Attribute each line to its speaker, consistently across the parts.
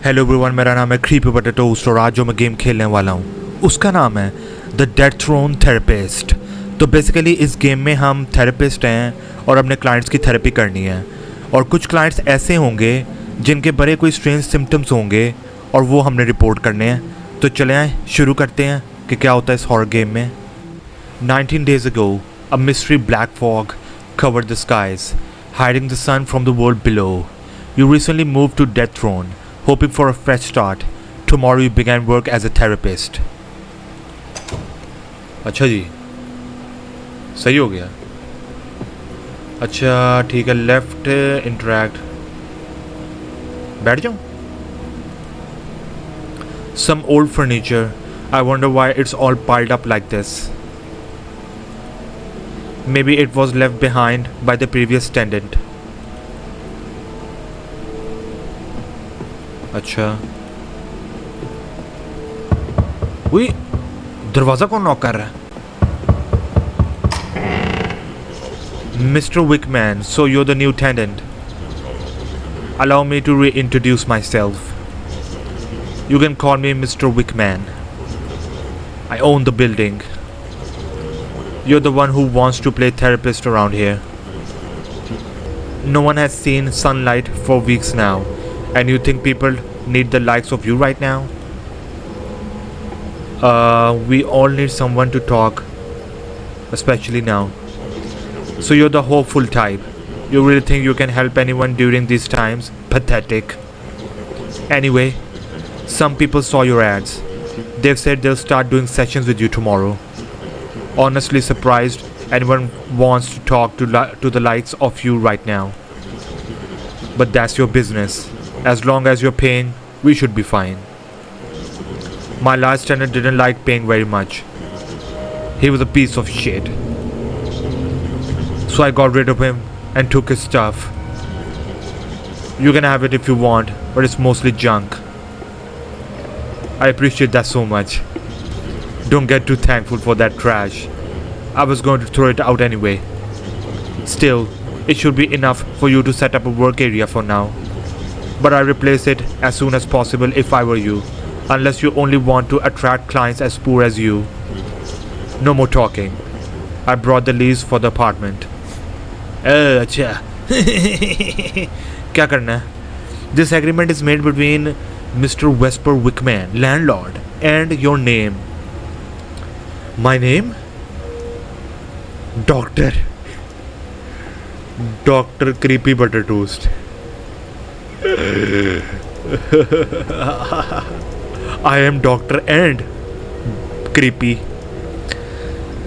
Speaker 1: Hello everyone, मेरा नाम है CreepyButterToast और आज जो मैं गेम खेलने वाला हूँ उसका नाम है द Dreadthorn Therapist। तो बेसिकली इस गेम में हम थेरेपिस्ट हैं और अपने क्लाइंट्स की थेरेपी करनी है। और कुछ क्लाइंट्स ऐसे होंगे जिनके बड़े कोई स्ट्रेंज सिम्टम्स होंगे और वो हमने रिपोर्ट करने हैं। तो चले आए शुरू करते हैं कि क्या होता है इस हॉरर गेम में। 19 days ago, a mystery black fog covered the skies, hiding the sun from the world below. You recently moved to Dreadthorn, hoping for a fresh start. Tomorrow you began work as a therapist. अच्छा जी, सही हो गया। अच्छा ठीक है, left interact, बैठ जाऊँ। Some old furniture. I wonder why it's all piled up like this. Maybe it was left behind by the previous tenant. अच्छा, उई, दरवाजा कौन नॉक कर रहा है? Mr. Wickman, so you're the new tenant. Allow me to reintroduce myself. You can call me Mr. Wickman. I own the building. You're the one who wants to play therapist around here. No one has seen sunlight for weeks now, and you think people need the likes of you right now? We all need someone to talk, especially now. So you're the hopeful type. You really think you can help anyone during these times? Pathetic. Anyway, some people saw your ads. They've said they'll start doing sessions with you tomorrow. Honestly surprised anyone wants to talk to the likes of you right now. But that's your business. As long as you're paying, we should be fine. My last tenant didn't like paying very much. He was a piece of shit. So I got rid of him and took his stuff. You can have it if you want, but it's mostly junk. I appreciate that so much. Don't get too thankful for that trash. I was going to throw it out anyway. Still, it should be enough for you to set up a work area for now. But I'll replace it as soon as possible if I were you. Unless you only want to attract clients as poor as you. No more talking. I brought the lease for the apartment. अच्छा क्या करना है? This agreement is made between Mr. Vesper Wickman, landlord, and your name. My name? Doctor CreepyButterToast. I am doctor and creepy.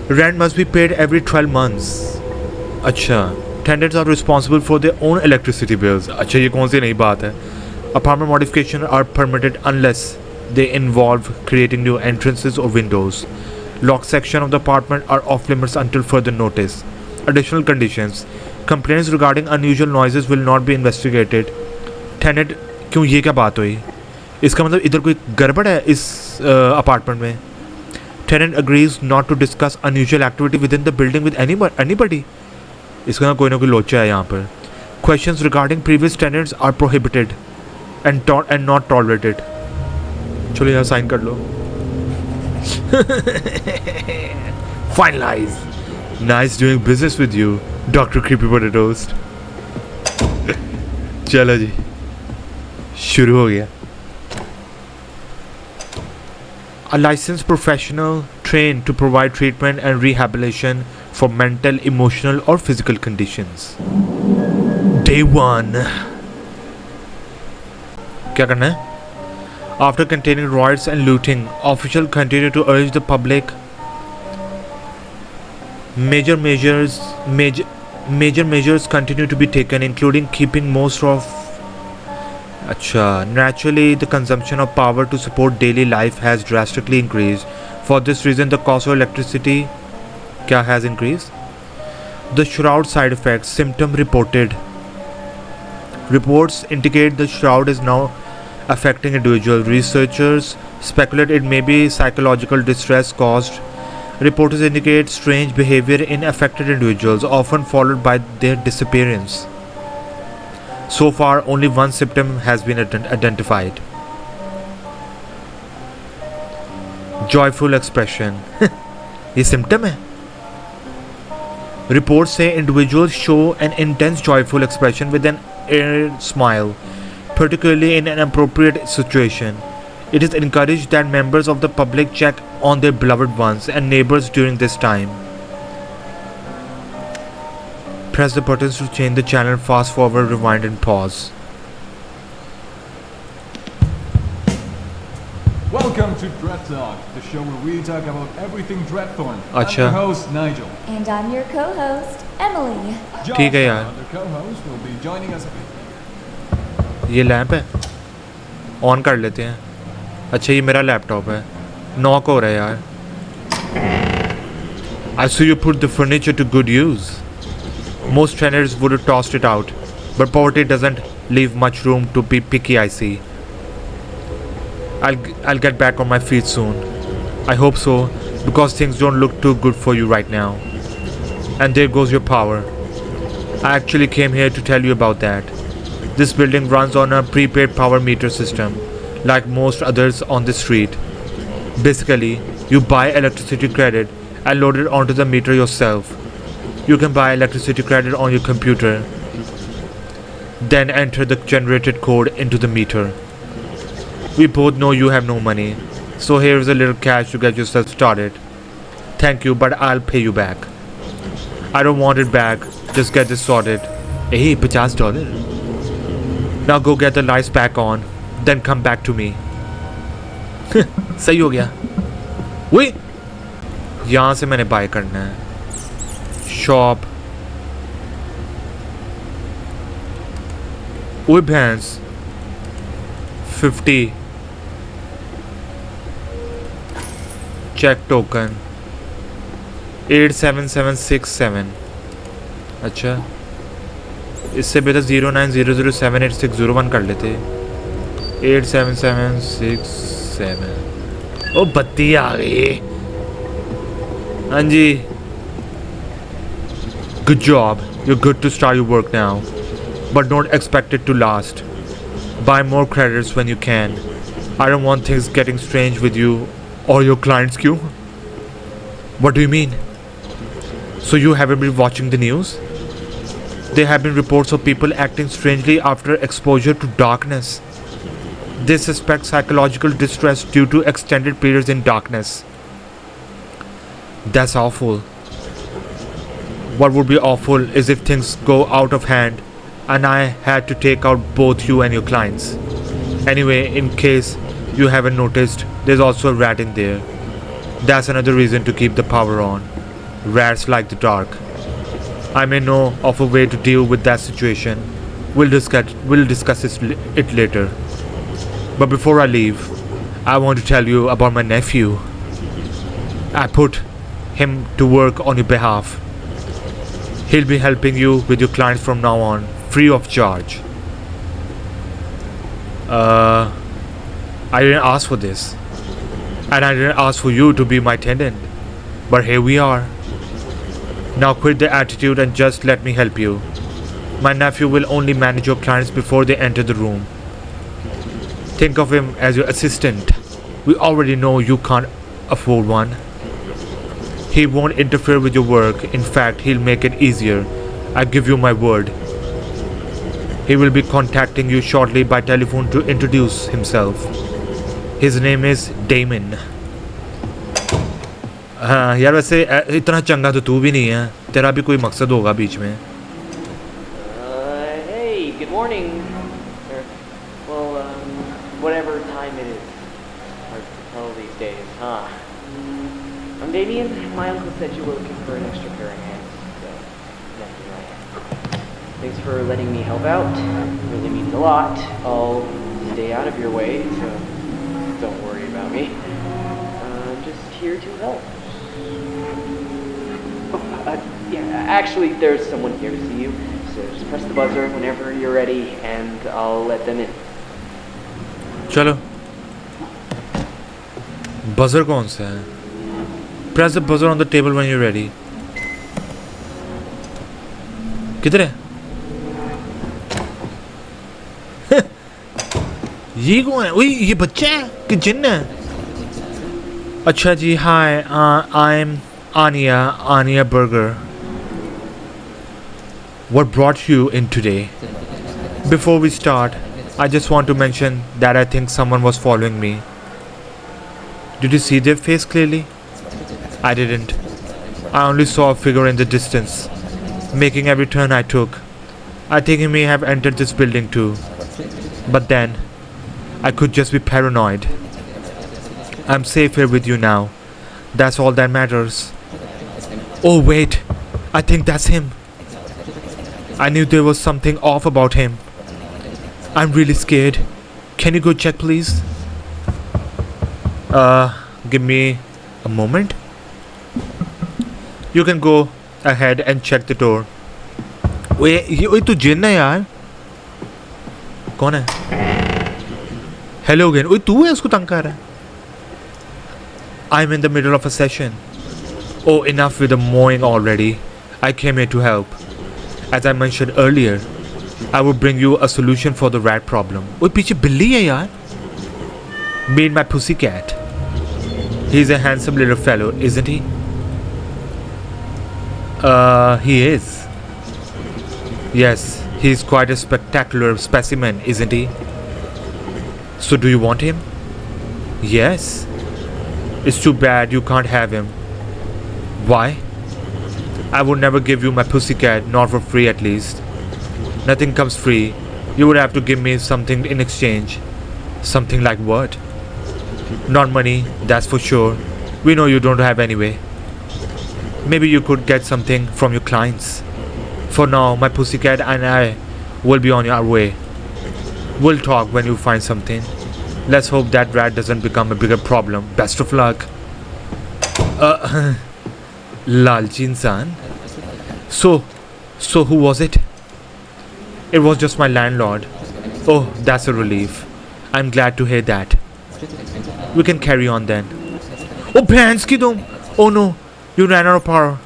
Speaker 1: Rent must be paid every 12 months. अच्छा, tenants are responsible for their own electricity bills. अच्छा, ये कौन सी नई बात है? Apartment modifications are permitted unless they involve creating new entrances or windows. Locked section of the apartment are off limits until further notice. Additional conditions. Complaints regarding unusual noises will not be investigated. Tenant, क्यों ये क्या बात हुई? इसका मतलब इधर कोई गड़बड़ है इस अपार्टमेंट में. Tenant agrees not to discuss unusual activity within the building with anybody. इसका कोई ना कोई लोचा है यहाँ पर. Questions regarding previous tenants are prohibited and not tolerated. चलो यहाँ साइन कर लो. Finalize. Nice doing business with you, Dr. CreepyButterToast. चलो जी, शुरू हो गया. A licensed professional trained to provide treatment and rehabilitation for mental, emotional or physical conditions. Day 1. क्या करना है? After containing riots and looting, officials continue to urge the public. Major measures continue to be taken, including keeping most of. अच्छा, naturally, the consumption of power to support daily life has drastically increased. For this reason, the cost of electricity क्या has increased. The shroud side effects symptom reported. Reports indicate the shroud is now affecting individuals. Researchers speculate it may be psychological distress caused. Reports indicate strange behavior in affected individuals, often followed by their disappearance. So far, only one symptom has been identified. Joyful expression. ये symptom है. Reports say individuals show an intense joyful expression with an airy smile, particularly in an appropriate situation. It is encouraged that members of the public check on their beloved ones and neighbors during this time. Press the buttons to change the channel, fast forward, rewind and pause.
Speaker 2: Welcome to Dread Talk, the show where we talk about everything Dreadthorn. I'm
Speaker 1: Acha.
Speaker 2: your host, Nigel.
Speaker 3: And I'm your co-host, Emily.
Speaker 1: ठीक है यार.
Speaker 2: the co-host, will be joining us a bit later.
Speaker 1: ये lamp है, on कर लेते हैं. अच्छा ये मेरा लैपटॉप है. नॉक हो रहा है यार. I see you put the furniture to good use. Most tenants would have tossed it out, but poverty doesn't leave much room to be picky, I see. I'll get back on my feet soon. I hope so, because things don't look too good for you right now. And there goes your power. I actually came here to tell you about that. This building runs on a prepaid power meter system, like most others on the street. Basically, you buy electricity credit and load it onto the meter yourself. You can buy electricity credit on your computer, then enter the generated code into the meter. We both know you have no money, so here is a little cash to get yourself started. Thank you, but I'll pay you back. I don't want it back, just get this sorted. Hey, $50. Now go get the lights back on, then come back to me. सही हो गया. Wait! यहाँ से मैंने buy करना है. Shop. ओए भैंस. 50. Check token 87767. अच्छा इससे बेहतर 0900786001 कर लेते. 87767. ओ बत्ती आ गई. हाँ जी. Good job. You're good to start your work now, but don't expect it to last. Buy more credits when you can. I don't want things getting strange with you or your clients. Q. What do you mean? So you haven't been watching the news? There have been reports of people acting strangely after exposure to darkness. They suspect psychological distress due to extended periods in darkness. That's awful. What would be awful is if things go out of hand and I had to take out both you and your clients. Anyway, in case you haven't noticed, there's also a rat in there. That's another reason to keep the power on. Rats like the dark. I may know of a way to deal with that situation. We'll discuss it later. But before I leave, I want to tell you about my nephew. I put him to work on your behalf. He'll be helping you with your clients from now on, free of charge. I didn't ask for this. And I didn't ask for you to be my tenant. But here we are. Now quit the attitude and just let me help you. My nephew will only manage your clients before they enter the room. Think of him as your assistant. We already know you can't afford one. He won't interfere with your work. In fact, he'll make it easier. I give you my word. He will be contacting you shortly by telephone to introduce himself. His name is Damon. हाँ यार वैसे इतना चंगा तो तू भी नहीं है. तेरा भी कोई मकसद होगा बीच में.
Speaker 4: Hey, good morning. Well, whatever time it is. Hard to tell these days, huh? I'm Damien. My uncle said you were looking for an extra pair of hands, so yeah, here I am. Thanks for letting me help out. It really means a lot. I'll stay out of your way, so don't worry about me. I'm just here to help. Oh, yeah, actually, there's someone here to see you, so just press the buzzer whenever you're ready, and I'll let them in.
Speaker 1: चलो. Buzzer कौन सा है? Press the buzzer on the table when you're ready. किधर है? ये कौन है? ओए ये बच्चा है कि जिन्न है? Acha ji, hi. I'm Anya Burger. What brought you in today? Before we start, I just want to mention that I think someone was following me. Did you see their face clearly? I didn't. I only saw a figure in the distance, making every turn I took. I think he may have entered this building too. But then, I could just be paranoid. I'm safe here with you now. That's all that matters. Oh wait, I think that's him. I knew there was something off about him. I'm really scared. Can you go check please? Give me a moment. You can go ahead and check the door. ओए तू जिन है यार कौन है hello again ओए तू है उसको तंग कर रहा है I'm in the middle of a session. Oh, enough with the mowing already. I came here to help. As I mentioned earlier, I will bring you a solution for the rat problem. ओए पीछे बिल्ली है यार Meet my pussycat. He's a handsome little fellow, isn't he? He is. Yes, he's quite a spectacular specimen, isn't he? So do you want him? Yes. It's too bad you can't have him. Why? I would never give you my pussycat, not for free at least. Nothing comes free. You would have to give me something in exchange. Something like what? Not money, that's for sure. We know you don't have anyway. Maybe you could get something from your clients. For now, my pussycat and I will be on our way. We'll talk when you find something. Let's hope that rat doesn't become a bigger problem. Best of luck. Lalchi insan. So who was it? It was just my landlord. Oh, that's a relief. I'm glad to hear that. We can carry on then. Oh, pants ki tum. Oh no, you ran out of power.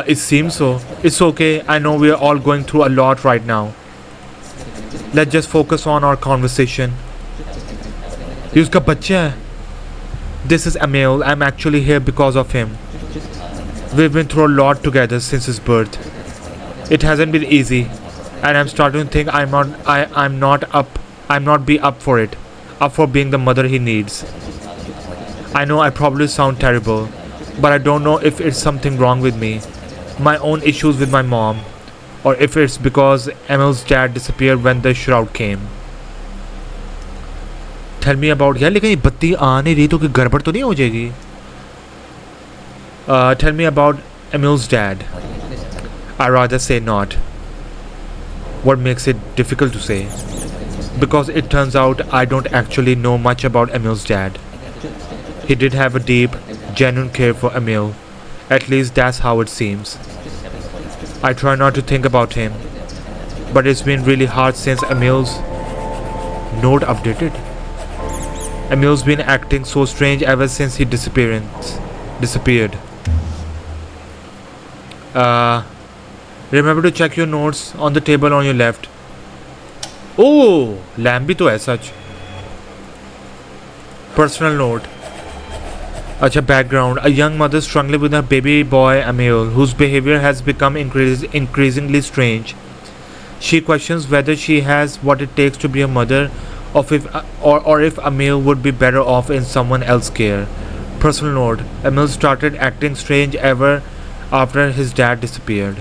Speaker 1: It seems so. It's okay. I know we are all going through a lot right now. Let's just focus on our conversation. ये उसका बच्चा है. This is Emil. I'm actually here because of him. We've been through a lot together since his birth. It hasn't been easy, and I'm starting to think I'm not be up for it, up for being the mother he needs. I know I probably sound terrible, but I don't know if it's something wrong with me, my own issues with my mom, or if it's because Emil's dad disappeared when the shroud came. Tell me about यार लेकिन ये बत्ती आ नहीं रही तो कि गड़बड़ तो नहीं हो जाएगी? Tell me about Emil's dad. I rather say not. What makes it difficult to say? Because it turns out I don't actually know much about Emil's dad. He did have a deep, genuine care for Emil. At least that's how it seems. I try not to think about him, but it's been really hard since Emil's note updated. Emil's been acting so strange ever since he disappeared. Remember to check your notes on the table on your left. Oh, lamb bhi to hai sach. Personal note. Acha, background. A young mother struggling with her baby boy Emil, whose behavior has become increasingly strange. She questions whether she has what it takes to be a mother, or if Emil would be better off in someone else's care. Personal note. Emil started acting strange ever after his dad disappeared.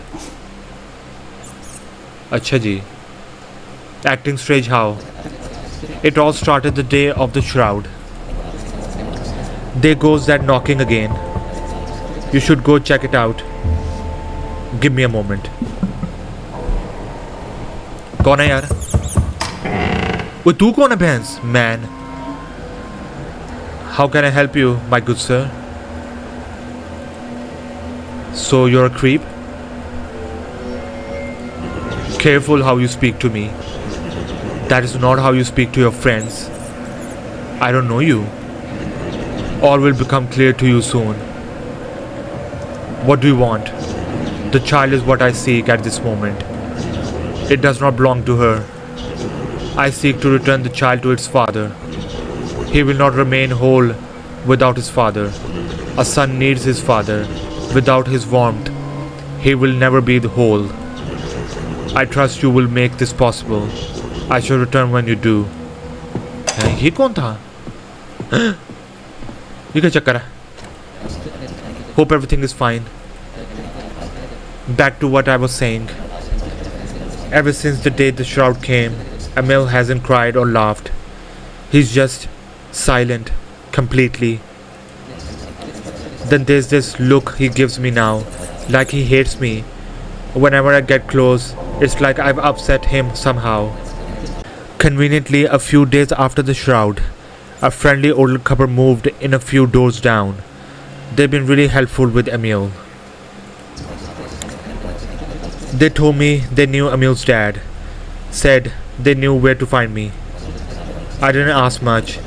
Speaker 1: Acha ji. Acting strange how? It all started the day of the shroud. There goes that knocking again. You should go check it out. Give me a moment. कौन है यार? वो तू कौन है भैंस? Man. How can I help you, my good sir? So you're a creep? Careful how you speak to me. That is not how you speak to your friends. I don't know you. All will become clear to you soon. What do you want? The child is what I seek at this moment. It does not belong to her. I seek to return the child to its father. He will not remain whole without his father. A son needs his father. Without his warmth, he will never be whole. I trust you will make this possible. I shall return when you do. ये कौन था? ये क्या चक्कर है? Hope everything is fine. Back to what I was saying. Ever since the day the shroud came, Emil hasn't cried or laughed. He's just silent, completely. Then there's this look he gives me now, like he hates me. Whenever I get close, it's like I've upset him somehow. Conveniently, a few days after the shroud, a friendly older couple moved in a few doors down. They've been really helpful with Emil. They told me they knew Emil's dad, said they knew where to find me. I didn't ask much.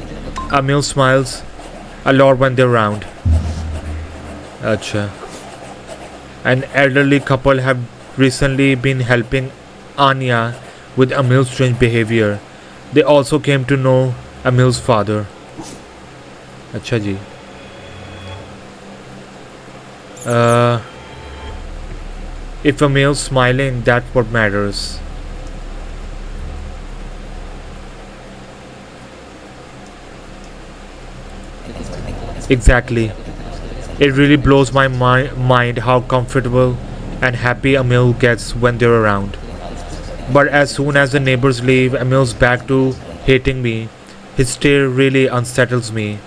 Speaker 1: Emil smiles a lot when they're around. Acha. An elderly couple have recently been helping Anya with Emil's strange behavior. They also came to know Emil's father. Acha ji. If Emil's smiling, that's what matters. Exactly. It really blows my mind how comfortable and happy Emil gets when they're around. But as soon as the neighbors leave, Emil's back to hating me. His stare really unsettles me.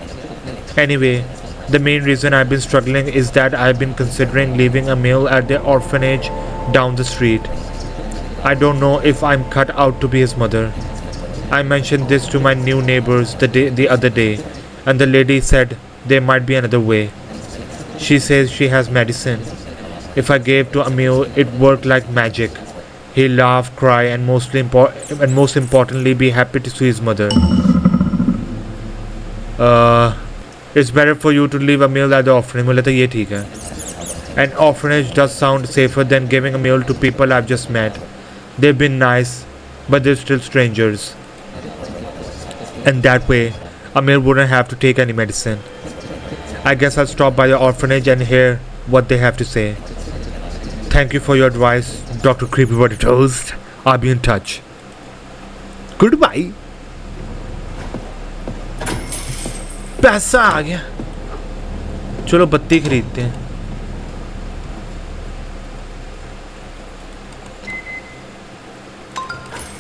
Speaker 1: Anyway, the main reason I've been struggling is that I've been considering leaving Emil at the orphanage down the street. I don't know if I'm cut out to be his mother. I mentioned this to my new neighbors the other day, and the lady said there might be another way. She says she has medicine. If I gave to Emil, it worked like magic. He'll laugh, cry, and most importantly, be happy to see his mother. It's better for you to leave Emil at the orphanage. मुझे लगता है ये ठीक है. An orphanage does sound safer than giving Emil to people I've just met. They've been nice, but they're still strangers. And that way, Emil wouldn't have to take any medicine. I guess I'll stop by the orphanage and hear what they have to say. Thank you for your advice, Dr. CreepyButterToast. I'll be in touch. Goodbye. पैसा आ गया. चलो बत्ती खरीदते हैं.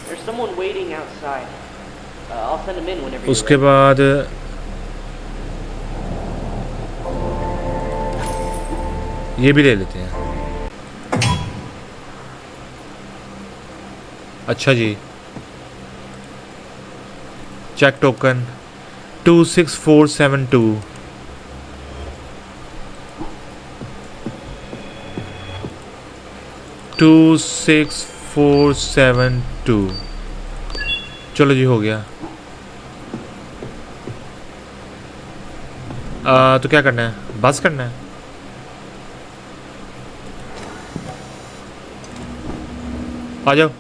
Speaker 4: There's someone waiting outside. I'll send him in whenever you're
Speaker 1: उसके
Speaker 4: ready.
Speaker 1: बाद ये भी ले लेते हैं. अच्छा जी. Check token 26472. Two six four seven two. चलो जी हो गया. तो क्या करना है? बस करना है. आ जाओ.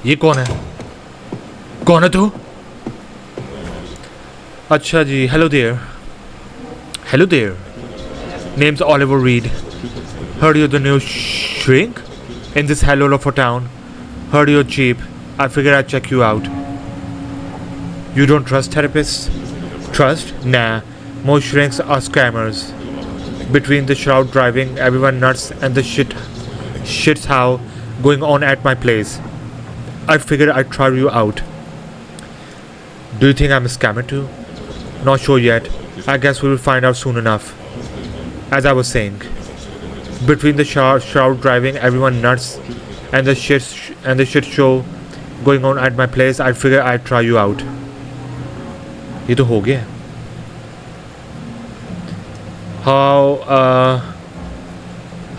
Speaker 1: ये कौन है? कौन है तू? अच्छा जी. Hello there. Hello there. Name's Oliver Reed. Heard you're the new shrink in this hell of a town. Heard you're cheap. I figured I'd check you out. You don't trust therapists? Trust? Nah. Most shrinks are scammers. Between the shroud driving everyone nuts and the shit's how going on at my place, I figured I'd try you out. Do you think I'm a scammer too? Not sure yet. I guess we will find out soon enough. As I was saying, between the shroud driving everyone nuts and the shit show going on at my place, I figured I'd try you out. ये तो हो गया.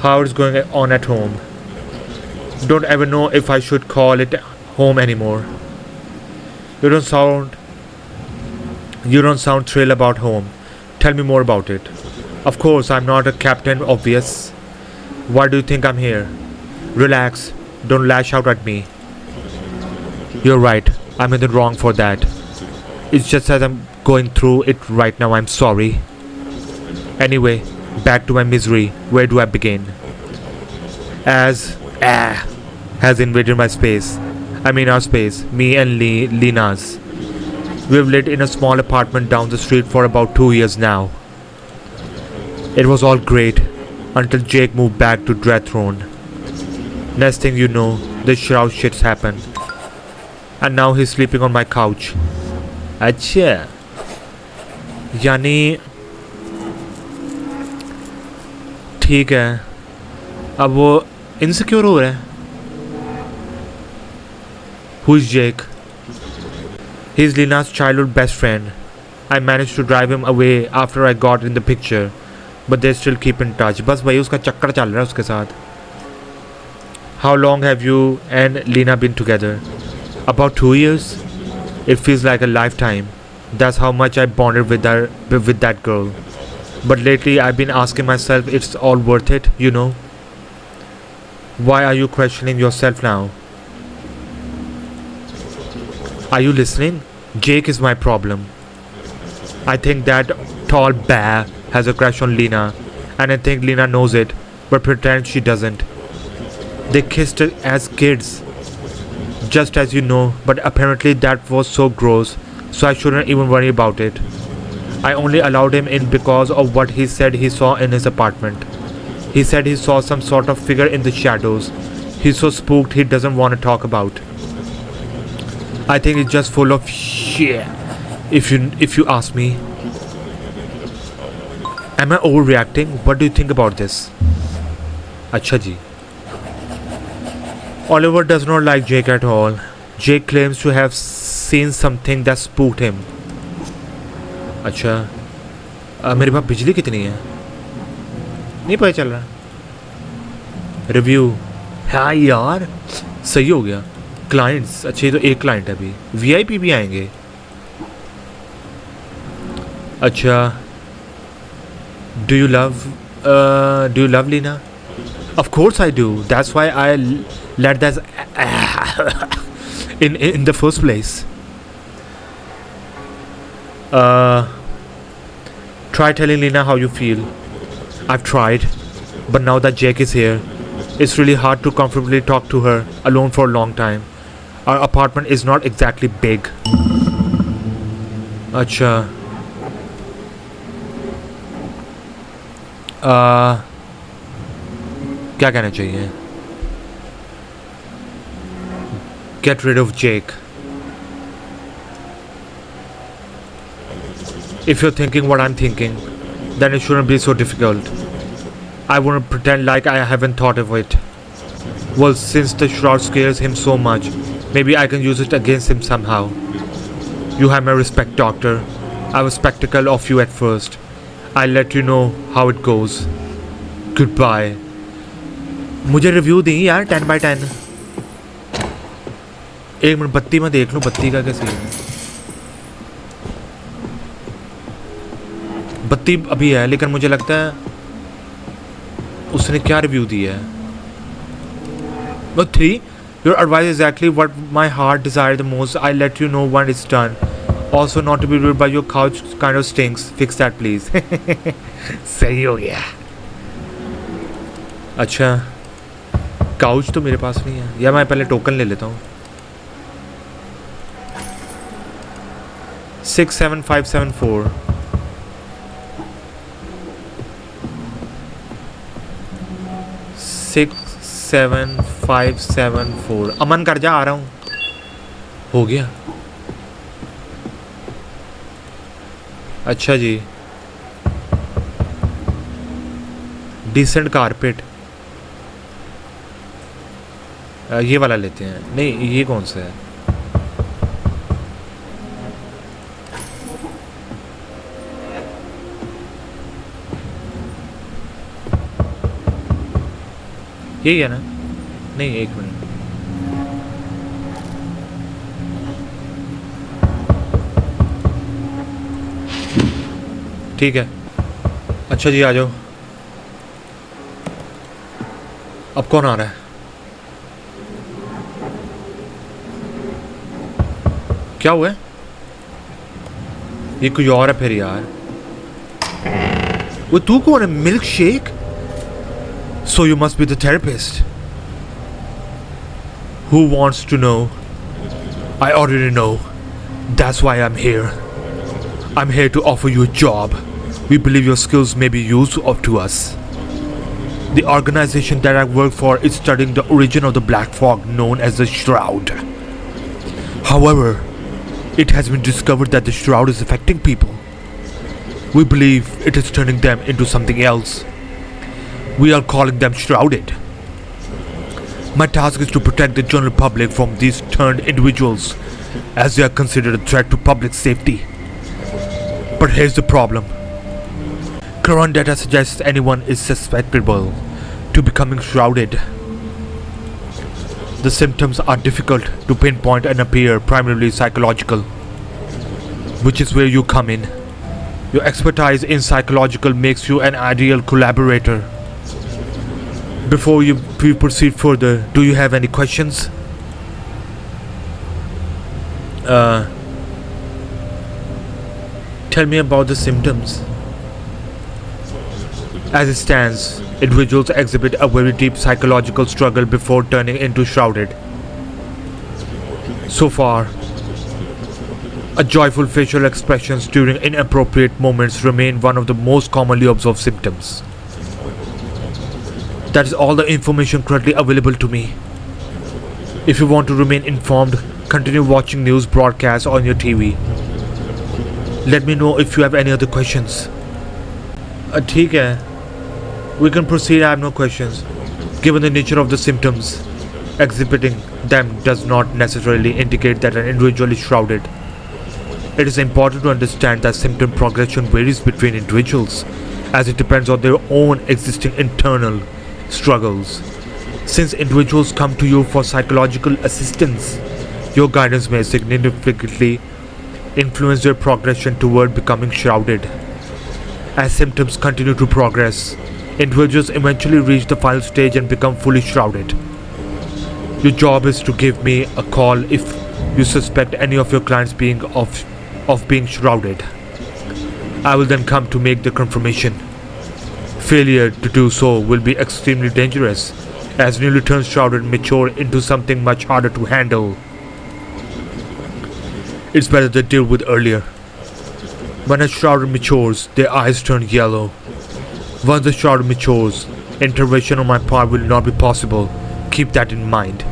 Speaker 1: How it's going on at home? Don't ever know if I should call it home anymore. You don't sound thrilled about home. Tell me more about it. Of course, I'm not a captain, obvious. Why do you think I'm here? Relax. Don't lash out at me. You're right. I'm in the wrong for that. It's just that I'm going through it right now. I'm sorry. Anyway, back to my misery. Where do I begin? As has invaded my space. I mean our space. Me and Lena's. We've lived in a small apartment down the street for about 2 years now. It was all great until Jake moved back to Dreadthorn. Next thing you know, the shroud shits happened. And now he's sleeping on my couch. अच्छा यानी ठीक है अब वो insecure हो रहा है. Who is Jake? He's Lena's childhood best friend. I managed to drive him away after I got in the picture, but they still keep in touch. बस वही उसका चक्कर चल रहा है उसके साथ. How long have you and Lena been together? About 2 years. It feels like a lifetime. That's how much I bonded with that girl. But lately I've been asking myself if it's all worth it, you know. Why are you questioning yourself now? Are you listening? Jake is my problem. I think that tall bear has a crush on Lena, and I think Lena knows it, but pretends she doesn't. They kissed as kids, just as you know, but apparently that was so gross, so I shouldn't even worry about it. I only allowed him in because of what he said he saw in his apartment. He said he saw some sort of figure in the shadows. He's so spooked he doesn't want to talk about. I think it's just full of shit, if you ask me. Am I overreacting? What do you think about this? अच्छा जी. Oliver does not like Jake at all. Jake claims to have seen something that spooked him. अच्छा मेरे पास बिजली कितनी है नहीं पता चल रहा. रिव्यू. हाँ यार सही हो गया. क्लाइंट्स. अच्छा ये तो एक क्लाइंट है अभी. वीआईपी भी आएंगे. अच्छा do you love Leena? Of course I do. That's why I let that in the first place. Try telling Lena how you feel. I've tried, but now that Jake is here, it's really hard to comfortably talk to her alone for a long time. Our apartment is not exactly big. अच्छा क्या कहना चाहिए? Get rid of Jake. If you're thinking what I'm thinking, then it shouldn't be so difficult. I wouldn't pretend like I haven't thought of it. Well, since the shroud scares him so much, maybe I can use it against him somehow. You have my respect, doctor. I was skeptical of you at first. I'll let you know how it goes. Goodbye. मुझे review दी यार 10/10. एक minute बत्ती में देख लूँ बत्ती का कैसे है. बत्ती अभी है लेकिन मुझे लगता है उसने क्या रिव्यू दिया है. 3. Your advice is exactly what my heart desired the most. I'll let you know when it's done. Also not to be rude, but your couch kind of stinks. Fix that please. सही हो गया. अच्छा couch तो मेरे पास नहीं है. या मैं पहले टोकन ले लेता हूँ. 67574. सिक्स 7574. अमन कर जा आ रहा हूँ. हो गया. अच्छा जी. Decent carpet. ये वाला लेते हैं. नहीं ये कौन सा है? यही है ना? नहीं एक मिनट. ठीक है. अच्छा जी आ जाओ. अब कौन आ रहा है? क्या हुआ है? ये कोई और है फिर यार. वो तू कौन है? Milk shake? So you must be the therapist. Who wants to know? I already know. That's why I'm here. I'm here to offer you a job. We believe your skills may be useful to us. The organization that I work for is studying the origin of the black fog known as the Shroud. However, it has been discovered that the Shroud is affecting people. We believe it is turning them into something else. We are calling them Shrouded. My task is to protect the general public from these turned individuals, as they are considered a threat to public safety. But here's the problem. Current data suggests anyone is susceptible to becoming shrouded. The symptoms are difficult to pinpoint and appear primarily psychological, which is where you come in. Your expertise in psychological makes you an ideal collaborator. Before we proceed further, do you have any questions? Tell me about the symptoms. As it stands, individuals exhibit a very deep psychological struggle before turning into shrouded. So far, a joyful facial expressions during inappropriate moments remain one of the most commonly observed symptoms. That is all the information currently available to me. If you want to remain informed, continue watching news broadcasts on your TV. Let me know if you have any other questions. ठीक है. We can proceed. I have no questions. Given the nature of the symptoms, exhibiting them does not necessarily indicate that an individual is shrouded. It is important to understand that symptom progression varies between individuals, as it depends on their own existing internal struggles. Since individuals come to you for psychological assistance, your guidance may significantly influence their progression toward becoming shrouded. As symptoms continue to progress, individuals eventually reach the final stage and become fully shrouded. Your job is to give me a call if you suspect any of your clients of being shrouded. I will then come to make the confirmation. Failure to do so will be extremely dangerous, as newly turned shrouded mature into something much harder to handle. It's better to deal with earlier. When a shrouded matures, their eyes turn yellow. Once the shroud matures, intervention on my part will not be possible. Keep that in mind.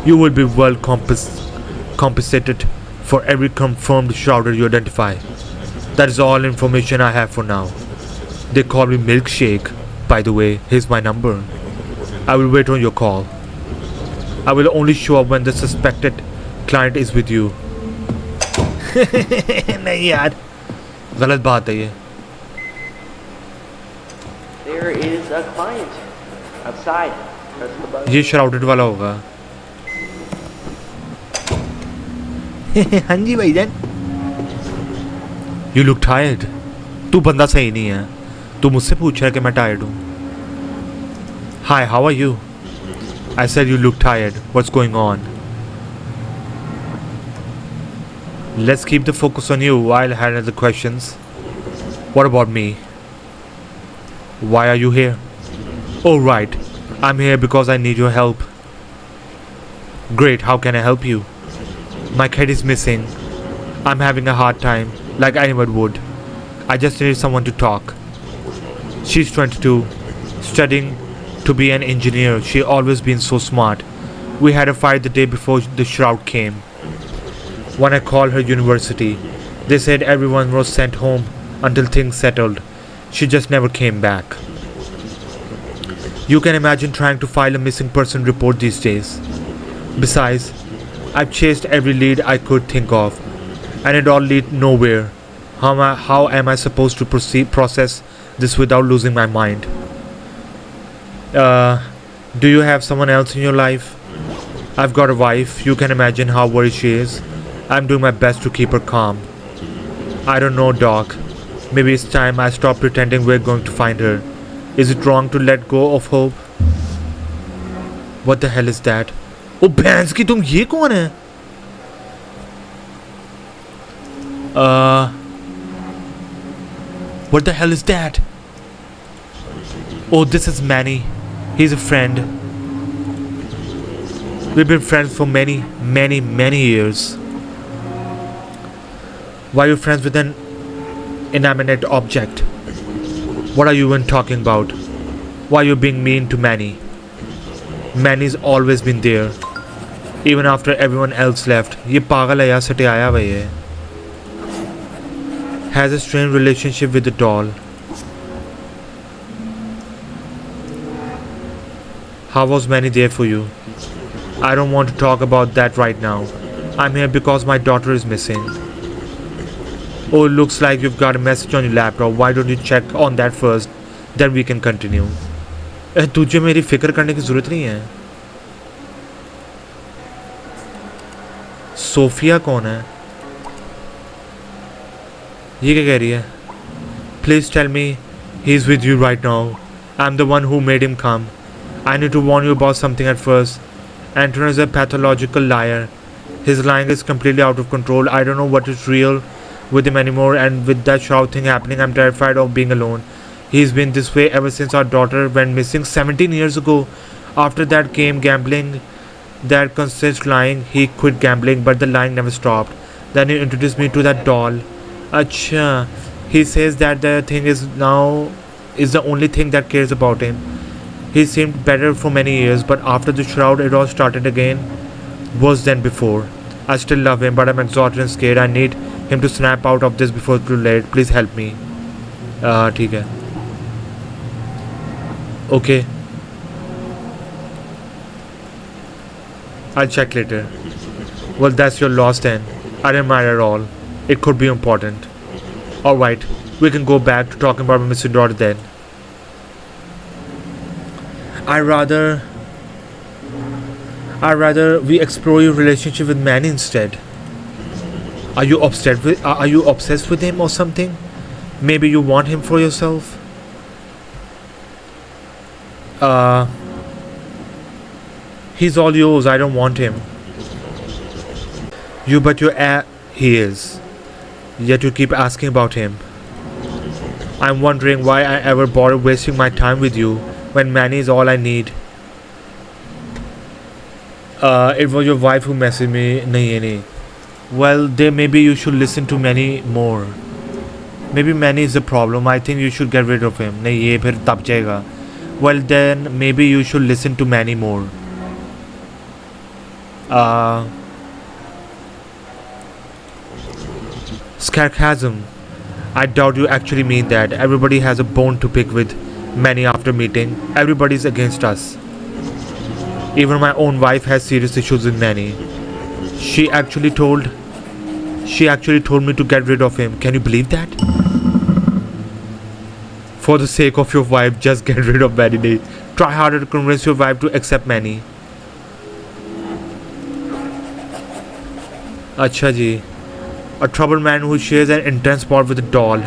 Speaker 1: You will be well compensated for every confirmed shrouded you identify. That is all information I have for now. They call me Milkshake. By the way, here's my number. I will wait on your call. I will only show up when the suspected client is with you. नहीं यार, गलत बात है ये.
Speaker 4: There is a client outside. Press the button.
Speaker 1: ये shrouded वाला होगा. हाँ जी भाईजान. You look tired. तू बंदा सही नहीं है. तू मुझसे पूछ रहा है कि मैं tired हूँ. Hi, how are you? I said you look tired. What's going on? Let's keep the focus on you while I handle the questions. What about me? Why are you here? Oh right, I'm here because I need your help. Great, how can I help you? My kid is missing. I'm having a hard time, like anyone would. I just need someone to talk. She's 22, studying to be an engineer. She always been so smart. We had a fight the day before the shroud came. When I called her university, they said everyone was sent home until things settled. She just never came back. You can imagine trying to file a missing person report these days. Besides, I've chased every lead I could think of, and it all led nowhere. How am I supposed to process this without losing my mind? Do you have someone else in your life? I've got a wife. You can imagine how worried she is. I'm doing my best to keep her calm. I don't know, Doc. Maybe it's time I stop pretending we're going to find her. Is it wrong to let go of hope? What the hell is that? Oh, भैंस की तुम ये कौन है? What the hell is that? Oh, this is Manny. He's a friend. We've been friends for many, many, many years. Why are you friends with an inanimate object? What are you even talking about? Why are you being mean to Manny? Manny's always been there. Even after everyone else left. ये पागल है यार, सटियाया हुआ ये. Has a strange relationship with the doll. How was Manny there for you? I don't want to talk about that right now. I'm here because my daughter is missing. Oh, it looks like you've got a message on your laptop. Why don't you check on that first? Then we can continue. तुझे मेरी फिक्र करने की ज़रूरत नहीं है. Sophia कौन है? ये क्या कह रही है? Please tell me he's with you right now. I'm the one who made him come. I need to warn you about something at first. Anton is a pathological liar. His lying is completely out of control. I don't know what is real with him anymore, and with that shout thing happening, I'm terrified of being alone. He's been this way ever since our daughter went missing 17 years ago. After that came gambling, that constant lying. He quit gambling, but the lying never stopped. Then he introduced me to that doll. Acha. He says that the thing is now is the only thing that cares about him. He seemed better for many years, but after the shroud it all started again, worse than before. I still love him, but I'm exhausted and scared. I need him to snap out of this before it's too late. Please help me. ठीक है. Okay. I'll check later. Well, that's your loss then. I didn't mind at all. It could be important. Alright, we can go back to talking about my missing daughter then. I'd rather we explore your relationship with Manny instead. Are you obsessed with him or something? Maybe you want him for yourself? He's all yours. I don't want him. He is. Yet you keep asking about him. I'm wondering why I ever bothered wasting my time with you when Manny is all I need. It was your wife who messaged me. Nahi. Well, then maybe you should listen to Manny more. Maybe Manny is the problem. I think you should get rid of him. नहीं ये फिर दब जाएगा. Well, then maybe you should listen to Manny more. Sarcasm. I doubt you actually mean that. Everybody has a bone to pick with Manny after meeting. Everybody's against us. Even my own wife has serious issues with Manny. She actually told me to get rid of him. Can you believe that? For the sake of your wife, just get rid of Manny. Try harder to convince your wife to accept Manny. Acha ji. A troubled man who shares an intense bond with a doll.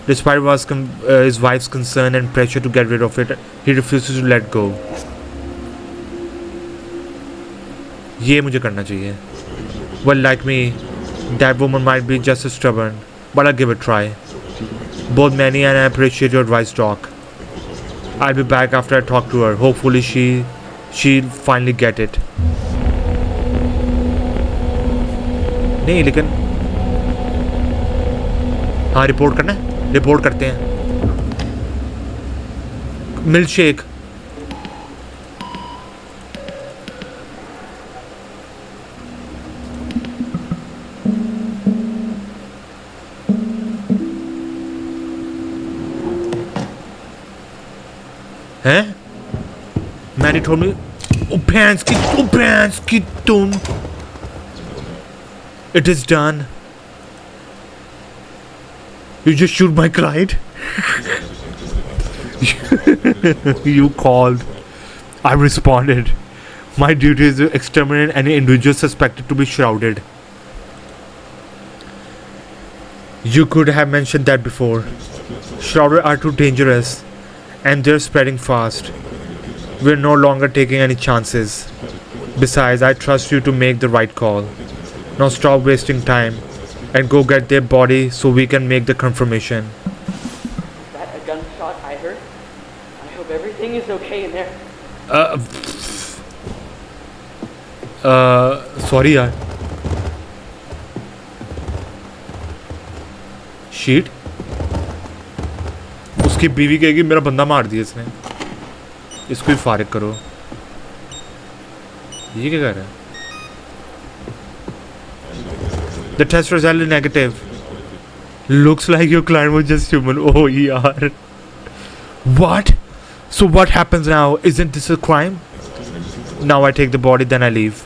Speaker 1: Despite his wife's concern and pressure to get rid of it, he refuses to let go. ये मुझे करना चाहिए. Well, like me, that woman might be just as stubborn, but I'll give it a try. Both Manny and I appreciate your advice, Doc. I'll be back after I talk to her. Hopefully she'll finally get it. नहीं लेकिन हाँ report करना है. Report करते हैं. Milk shake. हैं? Manny told me. Oh pants की तुम. It is done. You just shoot my client. You called. I responded. My duty is to exterminate any individual suspected to be shrouded. You could have mentioned that before. Shrouded are too dangerous, and they're spreading fast. We're no longer taking any chances. Besides, I trust you to make the right call. Now stop wasting time and go get their body so we can make the confirmation.
Speaker 4: Is that a gunshot I heard? I hope everything is okay in there.
Speaker 1: Sorry यार. Sheet. उसकी बीवी कहेगी मेरा बंदा मार दिया इसने. इसको ही फारिग करो. ये क्या कर रहा है? The test result is negative. Looks like your client was just human. Oh yaar. What? So what happens now? Isn't this a crime? Now I take the body, then I leave.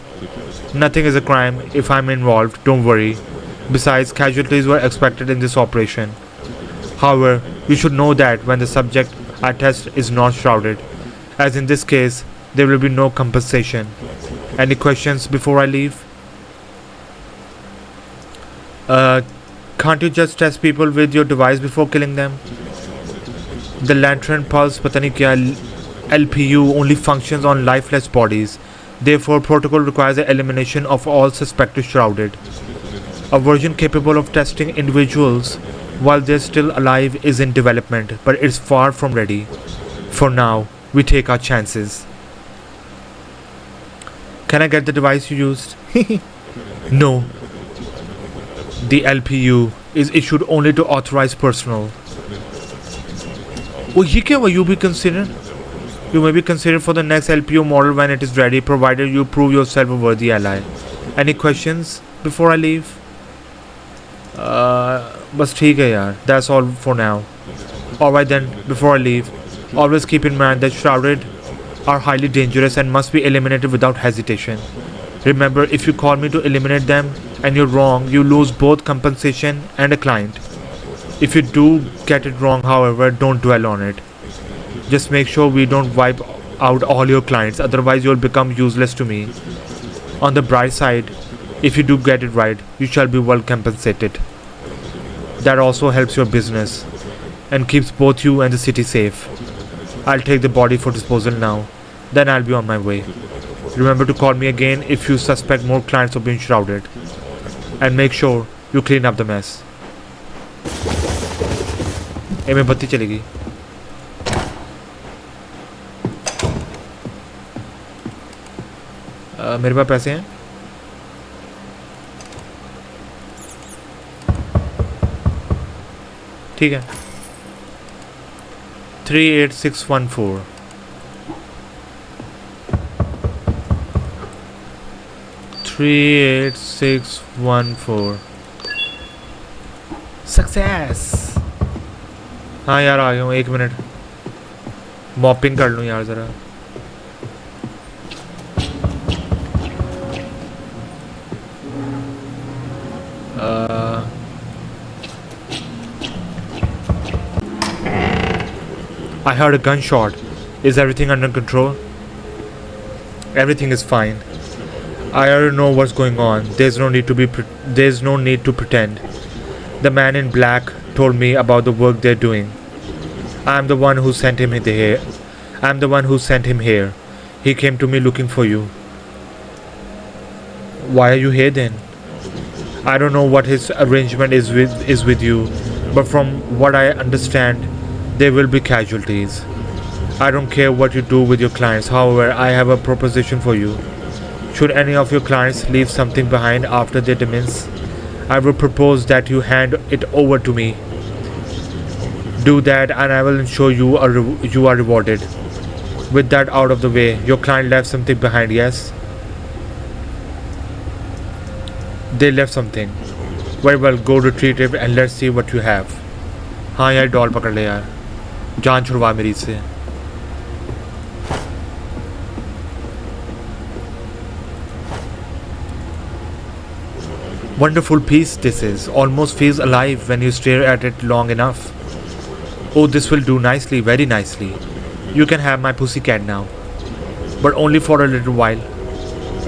Speaker 1: Nothing is a crime if I'm involved. Don't worry. Besides, casualties were expected in this operation. However, you should know that when the subject I test is not shrouded, as in this case, there will be no compensation. Any questions before I leave? Can't you just test people with your device before killing them? The lantern pulse पता नहीं क्या LPU only functions on lifeless bodies. Therefore, protocol requires the elimination of all suspected shrouded. A version capable of testing individuals while they're still alive is in development, but it's far from ready. For now, we take our chances. Can I get the device you used? No. The LPU is issued only to authorized personnel. Oh, ये क्या हुआ? You be considered? You may be considered for the next LPU model when it is ready, provided you prove yourself a worthy ally. Any questions before I leave? बस ठीक है यार. That's all for now. Alright then, before I leave, always keep in mind that shrouded are highly dangerous and must be eliminated without hesitation. Remember, if you call me to eliminate them and you're wrong, you lose both compensation and a client. If you do get it wrong, however, don't dwell on it. Just make sure we don't wipe out all your clients, otherwise you'll become useless to me. On the bright side, if you do get it right, you shall be well compensated. That also helps your business and keeps both you and the city safe. I'll take the body for disposal now, then I'll be on my way. Remember to call me again if you suspect more clients of being shrouded. And make sure you clean up the mess. ए में बत्ती चलेगी. मेरे पास पैसे हैं. ठीक है. 38614. Success. हाँ यार आ गया हूँ. 1 मिनट मॉपिंग कर लूँ यार ज़रा. I heard a gunshot. Is everything under control? Everything is fine. I already know what's going on. There's no need to pretend. The man in black told me about the work they're doing. I'm the one who sent him here. He came to me looking for you. Why are you here then? I don't know what his arrangement is with you, but from what I understand, there will be casualties. I don't care what you do with your clients. However, I have a proposition for you. Should any of your clients leave something behind after their demise, I will propose that you hand it over to me. Do that and I will ensure you are rewarded. With that out of the way, your client left something behind, yes? They left something. Very well, go retrieve it and let's see what you have. हाँ यार doll पकड़ ले यार. जान छुड़वा मेरी से. Wonderful piece this is. Almost feels alive when you stare at it long enough. Oh, this will do nicely, very nicely. You can have my pussycat now. But only for a little while.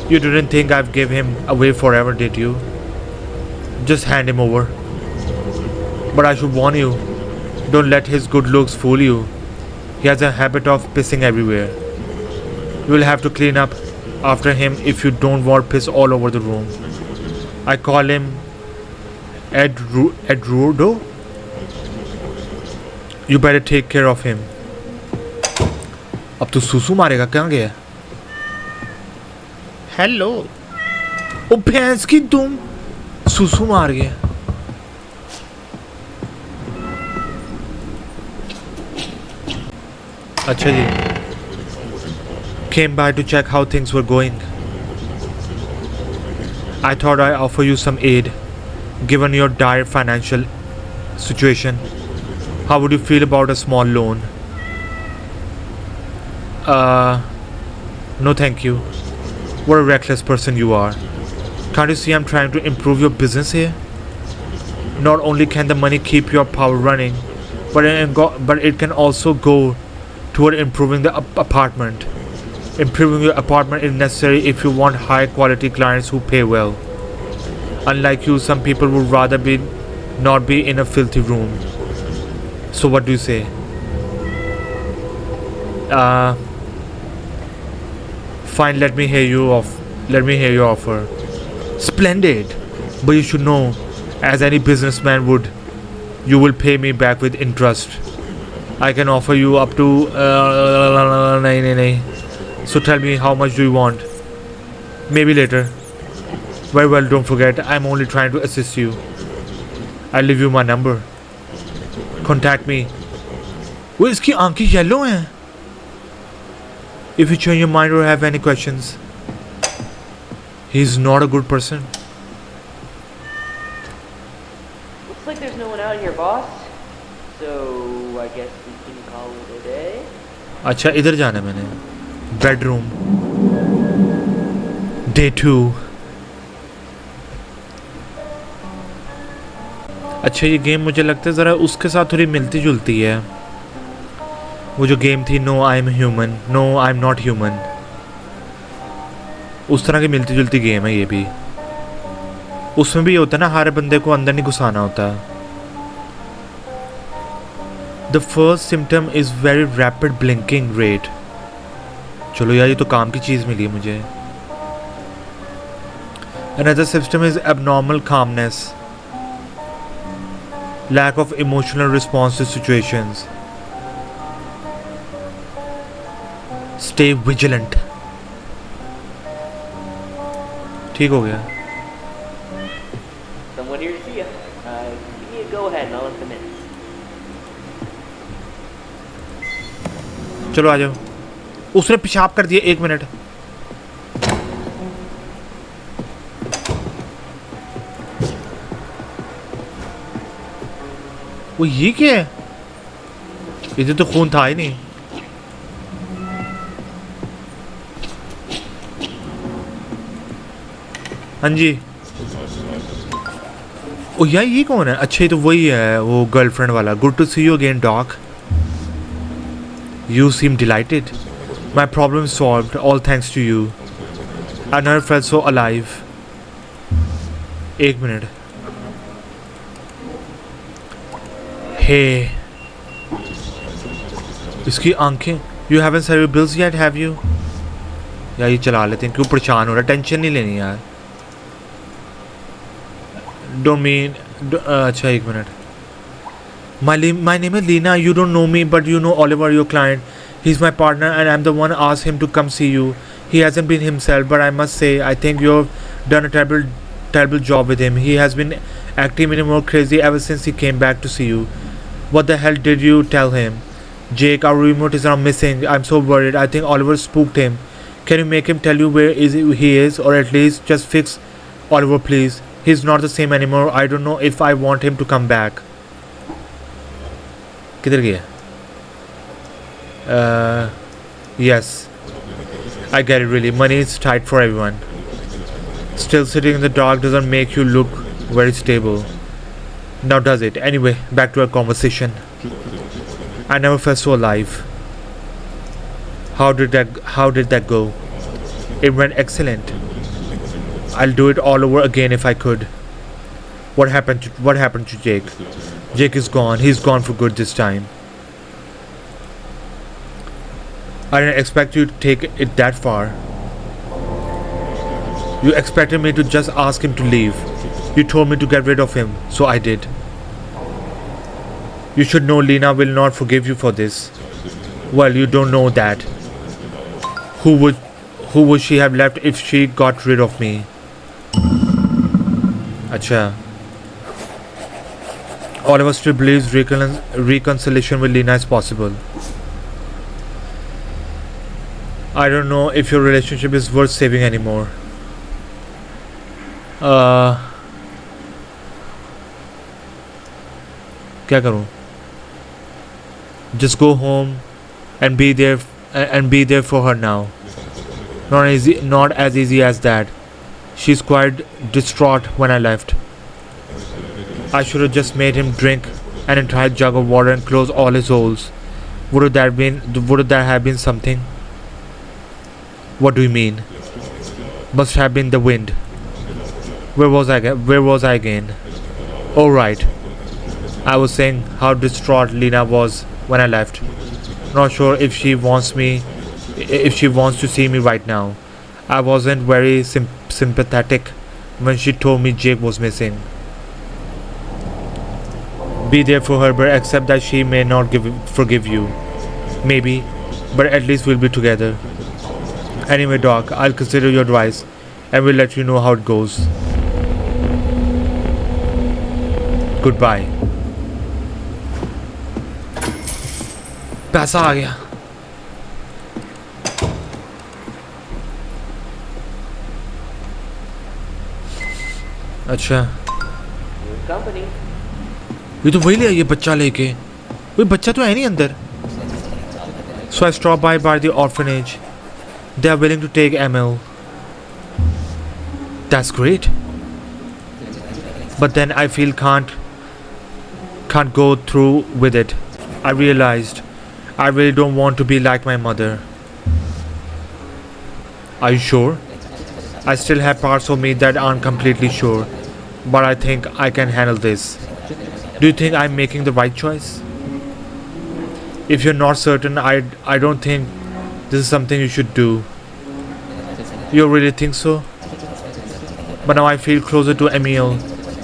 Speaker 1: You didn't think I'd give him away forever, did you? Just hand him over. But I should warn you, don't let his good looks fool you. He has a habit of pissing everywhere. You will have to clean up after him if you don't want piss all over the room. I call him Eduardo? You better take care of him. अब तू सुसु मारेगा, कहाँ गया? Hello, ओ भैंस की तुम सुसु मार गया. अच्छा जी. Came by to check how things were going. I thought I'd offer you some aid, given your dire financial situation. How would you feel about a small loan? No thank you. What a reckless person you are. Can't you see I'm trying to improve your business here? Not only can the money keep your power running, but it can also go toward improving the apartment. Improving your apartment is necessary if you want high quality clients who pay well. Unlike you, some people would rather not be in a filthy room. So what do you say? Fine, let me hear your offer. Splendid. But you should know, as any businessman would, you will pay me back with interest. I can offer you up to So tell me, how much do you want? Maybe later. Very well, don't forget, I'm only trying to assist you. I'll leave you my number. Contact me. वो इसकी आंखें yellow हैं. If you change your mind or have any questions, he's not a good person.
Speaker 4: Looks like there's no one out here, boss. So I guess we can call it a day.
Speaker 1: अच्छा, इधर जाना है मैंने. Bedroom. Day 2. अच्छा, ये game मुझे लगता है ज़रा उसके साथ थोड़ी मिलती जुलती है. वो जो गेम थी no I am human, no I am not human, उस तरह की मिलती जुलती गेम है ये भी. उसमें भी होता है ना, हर बंदे को अंदर नहीं घुसाना होता. The first symptom is very rapid blinking rate. चलो यार, ये तो काम की चीज़ मिली है मुझे. Another symptom is abnormal calmness, lack of emotional response to situations. Stay vigilant. ठीक हो गया.
Speaker 4: Someone here to see you. Give me a go ahead and I'll let them in.
Speaker 1: चलो आ जाओ. उसने पेशाब कर दिया. 1 मिनट. वो ये क्या है? इधर तो खून था ही नहीं. हाँ जी. ओ यार, ये कौन है? अच्छा, ये तो वही है, वो गर्लफ्रेंड वाला. Good to see you again dog. You seem delighted. My problem is solved, all thanks to you. I never felt so alive. 1 minute. Hey. इसकी आंखें. You haven't said your bills yet, have you? यार, ये चला लेते हैं. क्यों परेशान हो रहा है? टेंशन नहीं लेनी यार. Don't mean. अच्छा, 1 minute. My name is Lena. You don't know me, but you know Oliver, your client. He's my partner, and I'm the one asked him to come see you. He hasn't been himself, but I must say, I think you've done a terrible job with him. He has been acting even more crazy ever since he came back to see you. What the hell did you tell him? Jake, our remote is now missing. I'm so worried. I think Oliver spooked him. Can you make him tell you where he is, or at least just fix Oliver, please? He's not the same anymore. I don't know if I want him to come back. किधर गया? Yes, I get it. Really, money is tight for everyone. Still, sitting in the dark doesn't make you look very stable. Now does it? Anyway, back to our conversation. I never felt so alive. How did that go? It went excellent. I'll do it all over again if I could. What happened to Jake? Jake is gone. He's gone for good this time. I didn't expect you to take it that far. You expected me to just ask him to leave. You told me to get rid of him, so I did. You should know Lena will not forgive you for this. Well, you don't know that. Who would she have left if she got rid of me? Acha. Oliver still believes reconciliation with Lena is possible. I don't know if your relationship is worth saving anymore. क्या करूं? Just go home and be there for her now. Not as easy as that. She's quite distraught when I left. I should have just made him drink an entire jug of water and close all his holes. Would that have been something? What do you mean? Must have been the wind. Where was I again? Oh right. I was saying how distraught Lena was when I left. Not sure if she wants to see me right now. I wasn't very sympathetic when she told me Jake was missing. Be there for her, but accept that she may not forgive you. Maybe, but at least we'll be together. Anyway, Doc, I'll consider your advice and we'll let you know how it goes. Goodbye. पैसा आ गया. अच्छा.
Speaker 4: Company.
Speaker 1: ये तो वही ले आई है बच्चा लेके. कोई बच्चा तो है नहीं अंदर. So I stopped by the orphanage. They are willing to take Emil. That's great. But then I feel can't go through with it. I realized I really don't want to be like my mother. Are you sure? I still have parts of me that aren't completely sure, but I think I can handle this. Do you think I'm making the right choice? If you're not certain, I don't think this is something you should do. You really think so? But now I feel closer to Emil.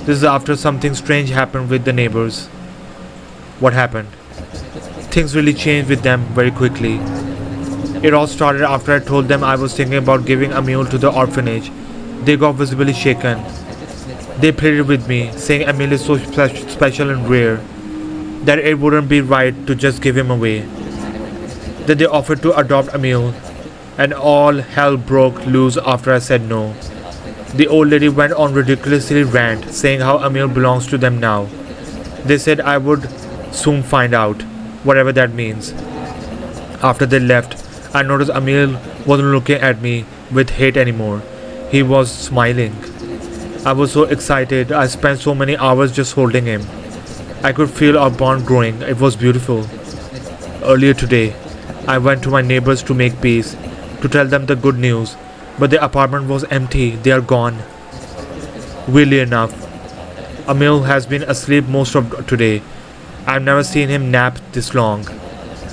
Speaker 1: This is after something strange happened with the neighbors. What happened? Things really changed with them very quickly. It all started after I told them I was thinking about giving Emil to the orphanage. They got visibly shaken. They pleaded with me, saying Emil is so special and rare that it wouldn't be right to just give him away. Then they offered to adopt Emil, and all hell broke loose after I said no. The old lady went on ridiculously rant, saying how Emil belongs to them now. They said I would soon find out, whatever that means. After they left, I noticed Emil wasn't looking at me with hate anymore. He was smiling. I was so excited. I spent so many hours just holding him. I could feel our bond growing. It was beautiful. Earlier today, I went to my neighbors to make peace, to tell them the good news, but the apartment was empty. They are gone. Weirdly enough, Emil has been asleep most of today. I've never seen him nap this long.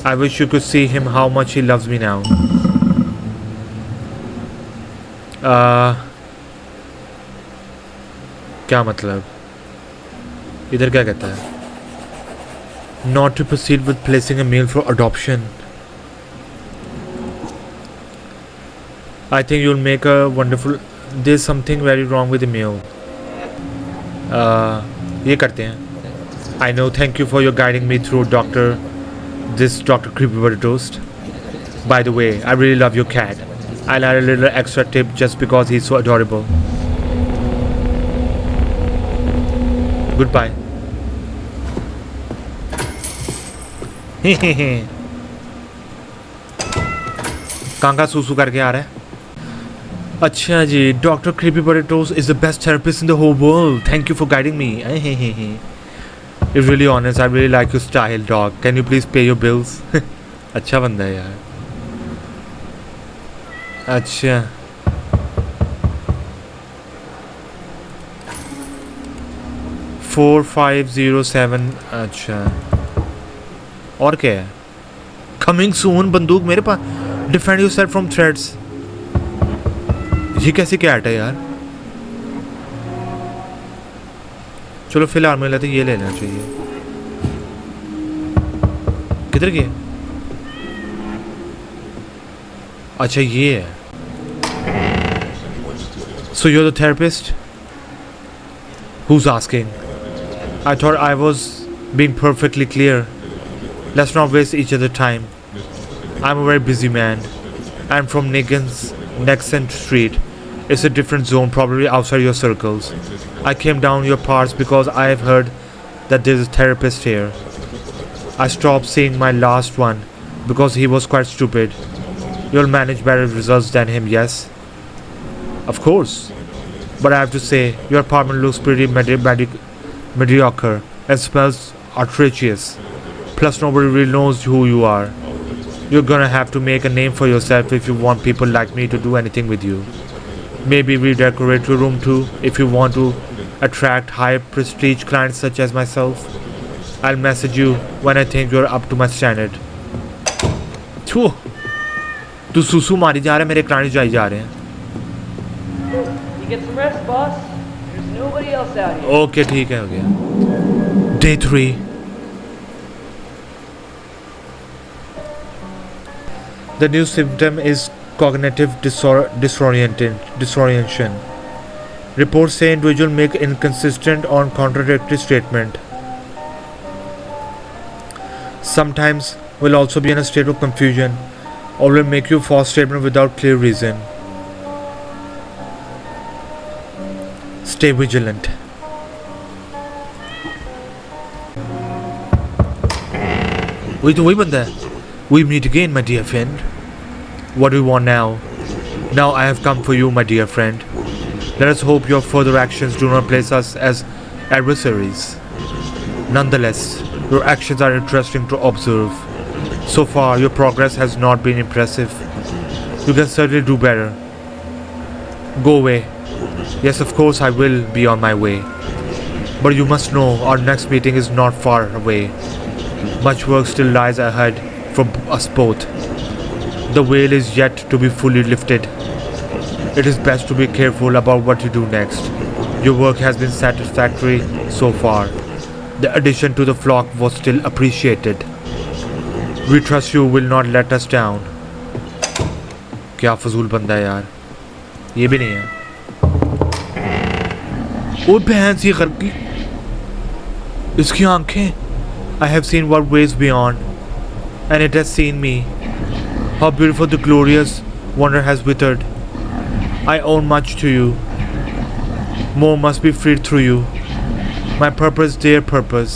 Speaker 1: I wish you could see him how much he loves me now. क्या मतलब? इधर क्या कहता है? Not to proceed with placing Emil for adoption. I think you'll make a wonderful. There's something very wrong with Emil. ये करते हैं. I know. Thank you for your guiding me through Dr. CreepyButterToast. By the way, I really love your cat. I'll add a little extra tip just because he's so adorable. Goodbye. कांगा सूसू करके आ रहा है. अच्छा जी, Dr. CreepyButterToast is the best therapist in the whole world. Thank you for guiding me. You're really honest. I really like your style, dog. Can you please pay your bills? अच्छा बंदा है यार. अच्छा. Four 507. अच्छा. और क्या है? Coming soon. बंदूक मेरे पास. Defend yourself from threats. ये कैसी कैट है यार? चलो फिलहाल मुझे लगता है ये लेना चाहिए। किधर गए? अच्छा ये है। So you're the therapist? Who's asking? I thought I was being perfectly clear. Let's not waste each other's time. I'm a very busy man. I'm from Nexon Street. It's a different zone, probably outside your circles. I came down your parts because I have heard that there's a therapist here. I stopped seeing my last one because he was quite stupid. You'll manage better results than him, yes? Of course. But I have to say, your apartment looks pretty mediocre and smells atrocious. Plus nobody really knows who you are. You're gonna have to make a name for yourself if you want people like me to do anything with you. Maybe redecorate your room too if you want to attract high prestige clients such as myself. I'll message you when I think you're up to my standard. Phew. तू सुसु मारी जा रहा है, मेरे client जाई जा रहे हैं।
Speaker 4: You get some rest, boss. There's nobody else out here.
Speaker 1: Okay ठीक है, हो गया। Day 3. The new symptom is cognitive disorientation. Reports say individuals make inconsistent or contradictory statement. Sometimes will also be in a state of confusion or will make you false statement without clear reason. Stay vigilant. वही तो वही बंदा है। We meet again, my dear friend. What do you want now? Now I have come for you, my dear friend. Let us hope your further actions do not place us as adversaries. Nonetheless, your actions are interesting to observe. So far, your progress has not been impressive. You can certainly do better. Go away. Yes, of course I will be on my way. But you must know our next meeting is not far away. Much work still lies ahead for us both. The veil is yet to be fully lifted. It is best to be careful about what you do next. Your work has been satisfactory so far. The addition to the flock was still appreciated. We trust you will not let us down. क्या फजूल बंदा है यार, ये भी नहीं है। ओ बहन सी कर की, इसकी आंखें। I have seen what ways beyond, and it has seen me. How beautiful the glorious wonder has withered. I owe much to you. More must be freed through you. My purpose, their purpose.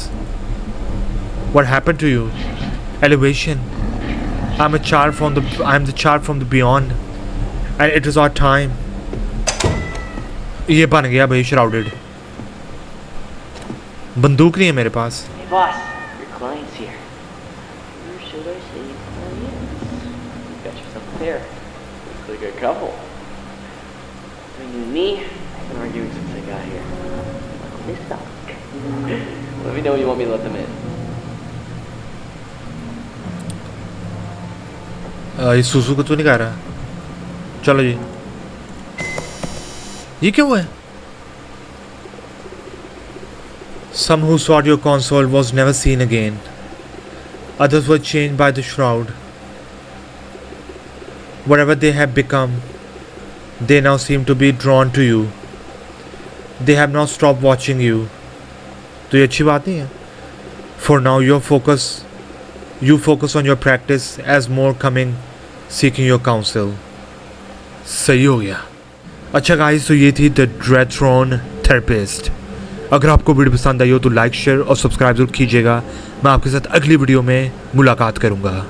Speaker 1: What happened to you? Elevation. I am the child from the beyond, and it is our time. ये बन गया भाई shrouded. बंदूक नहीं है मेरे पास।
Speaker 4: Hey, boss. Your client's here. Or should I say clients? Got yourself a pair. Looks like a couple. Between you and me, I've been arguing since I got here. They suck. Let me know when you want me to let them in.
Speaker 1: ये सुसु को तो नहीं कह रहा। चलो जी। ये क्या हुआ है? Some who sought your console was never seen again. Others were changed by the shroud. Whatever they have become, they now seem to be drawn to you. They have not stopped watching you. तो ये अच्छी बात नहीं है। For now, you focus on your practice as more coming, seeking your counsel. सही हो गया। अच्छा गाइस, तो ये थी द ड्रेडथ्रॉन थेरेपिस्ट। अगर आपको वीडियो पसंद आई हो तो लाइक, शेयर और सब्सक्राइब जरूर कीजिएगा। मैं आपके साथ अगली वीडियो में मुलाकात करूँगा।